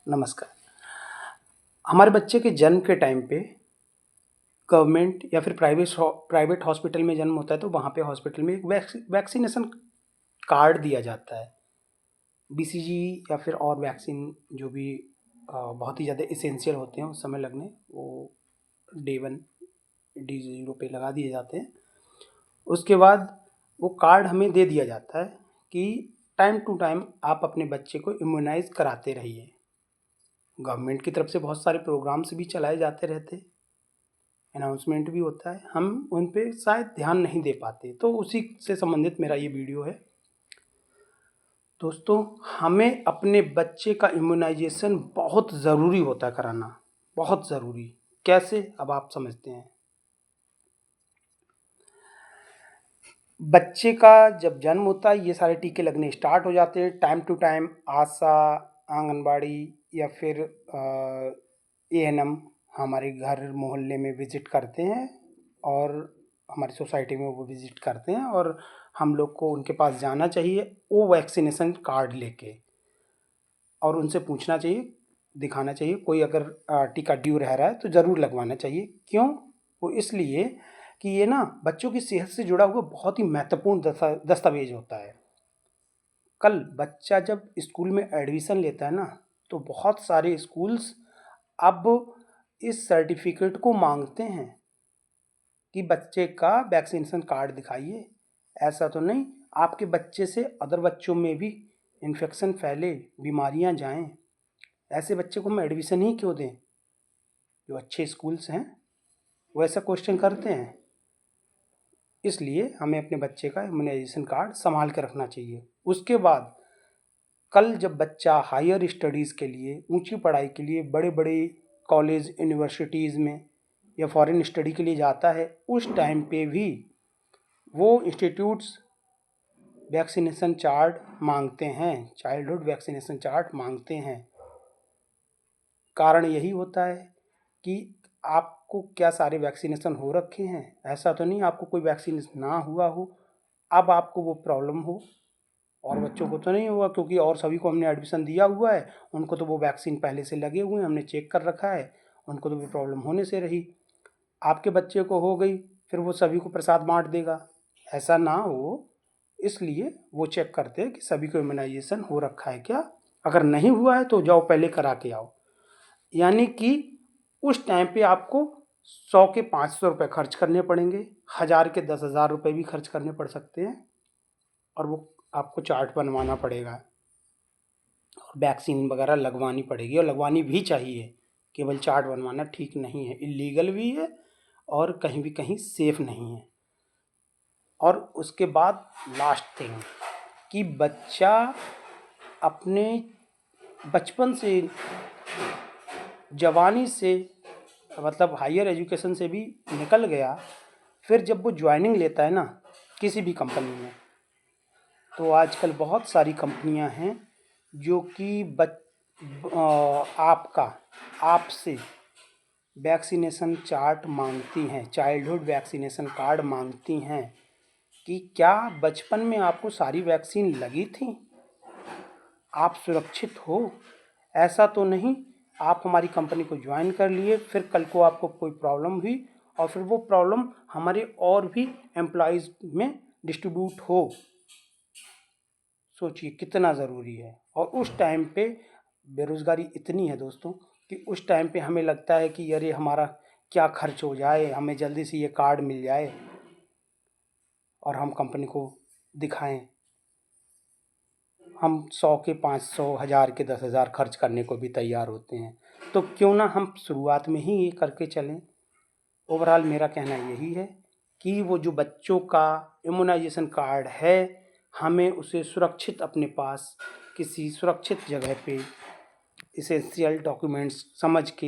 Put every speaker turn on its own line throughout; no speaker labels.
नमस्कार। हमारे बच्चे के जन्म के टाइम पे गवर्नमेंट या फिर प्राइवेट हॉस्पिटल में जन्म होता है तो वहाँ पे हॉस्पिटल में एक वैक्सीनेशन कार्ड दिया जाता है। बीसीजी या फिर और वैक्सीन जो भी बहुत ही ज़्यादा एसेंशियल होते हैं उस समय लगने, वो डे 1 डे 0 पे लगा दिए जाते हैं। उसके बाद वो कार्ड हमें दे दिया जाता है कि टाइम टू टाइम आप अपने बच्चे को इम्यूनाइज़ कराते रहिए। गवर्नमेंट की तरफ से बहुत सारे प्रोग्राम्स भी चलाए जाते रहते हैं, अनाउंसमेंट भी होता है, हम उन पे शायद ध्यान नहीं दे पाते, तो उसी से संबंधित मेरा ये वीडियो है। दोस्तों, हमें अपने बच्चे का इम्यूनाइजेशन बहुत ज़रूरी होता है कराना, बहुत ज़रूरी। कैसे, अब आप समझते हैं। बच्चे का जब जन्म होता है ये सारे टीके लगने स्टार्ट हो जाते हैं। टाइम टू टाइम आशा, आंगनबाड़ी या फिर एएनएम हमारे घर मोहल्ले में विज़िट करते हैं और हमारी सोसाइटी में वो विज़िट करते हैं और हम लोग को उनके पास जाना चाहिए वो वैक्सीनेशन कार्ड लेके, और उनसे पूछना चाहिए, दिखाना चाहिए। कोई अगर टीका ड्यू रह रहा है तो ज़रूर लगवाना चाहिए। क्यों? वो इसलिए कि ये ना बच्चों की सेहत से जुड़ा हुआ बहुत ही महत्वपूर्ण दस्तावेज होता है। कल बच्चा जब स्कूल में एडमिशन लेता है ना, तो बहुत सारे स्कूल्स अब इस सर्टिफिकेट को मांगते हैं कि बच्चे का वैक्सीनेशन कार्ड दिखाइए। ऐसा तो नहीं आपके बच्चे से अदर बच्चों में भी इन्फेक्शन फैले, बीमारियां जाएं। ऐसे बच्चे को हम एडमिशन ही क्यों दें? जो अच्छे स्कूल्स हैं वो ऐसा क्वेश्चन करते हैं। इसलिए हमें अपने बच्चे का इम्यूनाइजेशन कार्ड संभाल कर रखना चाहिए। उसके बाद कल जब बच्चा हायर स्टडीज़ के लिए, ऊंची पढ़ाई के लिए बड़े बड़े कॉलेज यूनिवर्सिटीज़ में या फॉरेन स्टडी के लिए जाता है, उस टाइम पे भी वो इंस्टीट्यूट्स वैक्सीनेशन चार्ट मांगते हैं, चाइल्डहुड वैक्सीनेशन चार्ट मांगते हैं। कारण यही होता है कि आपको क्या सारे वैक्सीनेशन हो रखे हैं। ऐसा तो नहीं आपको कोई वैक्सीन ना हुआ हो, अब आपको वो प्रॉब्लम हो, और बच्चों को तो नहीं हुआ क्योंकि और सभी को हमने एडमिशन दिया हुआ है, उनको तो वो वैक्सीन पहले से लगे हुए हैं, हमने चेक कर रखा है, उनको तो वो प्रॉब्लम होने से रही। आपके बच्चे को हो गई, फिर वो सभी को प्रसाद बांट देगा। ऐसा ना हो, इसलिए वो चेक करते हैं कि सभी को इम्यूनाइजेशन हो रखा है क्या। अगर नहीं हुआ है तो जाओ पहले करा के आओ। यानी कि उस टाइम पे आपको 100 के 500 रुपये खर्च करने पड़ेंगे, 1000 के 10,000 रुपये भी खर्च करने पड़ सकते हैं, और वो आपको चार्ट बनवाना पड़ेगा और वैक्सीन वगैरह लगवानी पड़ेगी, और लगवानी भी चाहिए। केवल चार्ट बनवाना ठीक नहीं है, इलीगल भी है और कहीं भी कहीं सेफ नहीं है। और उसके बाद लास्ट थिंग कि बच्चा अपने बचपन से, जवानी से, मतलब हायर एजुकेशन से भी निकल गया, फिर जब वो ज्वाइनिंग लेता है ना किसी भी कंपनी में, तो आजकल बहुत सारी कंपनियां हैं जो कि आपसे वैक्सीनेशन चार्ट मांगती हैं, चाइल्डहुड वैक्सीनेशन कार्ड मांगती हैं कि क्या बचपन में आपको सारी वैक्सीन लगी थी, आप सुरक्षित हो। ऐसा तो नहीं आप हमारी कंपनी को ज्वाइन कर लिए, फिर कल को आपको कोई प्रॉब्लम हुई और फिर वो प्रॉब्लम हमारे और भी एम्प्लॉयज़ में डिस्ट्रीब्यूट हो। सोचिए कितना ज़रूरी है। और उस टाइम पे बेरोज़गारी इतनी है दोस्तों कि उस टाइम पे हमें लगता है कि अरे हमारा क्या खर्च हो जाए, हमें जल्दी से ये कार्ड मिल जाए और हम कंपनी को दिखाएं। हम 100 के 500, 1000 के 10,000 खर्च करने को भी तैयार होते हैं। तो क्यों ना हम शुरुआत में ही ये करके चलें। ओवरऑल मेरा कहना यही है कि वो जो बच्चों का इम्यूनाइजेशन कार्ड है, हमें उसे सुरक्षित अपने पास किसी सुरक्षित जगह पे एसेंशियल डॉक्यूमेंट्स समझ के,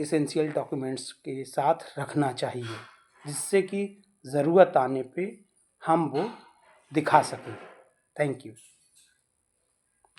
एसेंशियल डॉक्यूमेंट्स के साथ रखना चाहिए, जिससे कि ज़रूरत आने पे हम वो दिखा सकें। Thank you.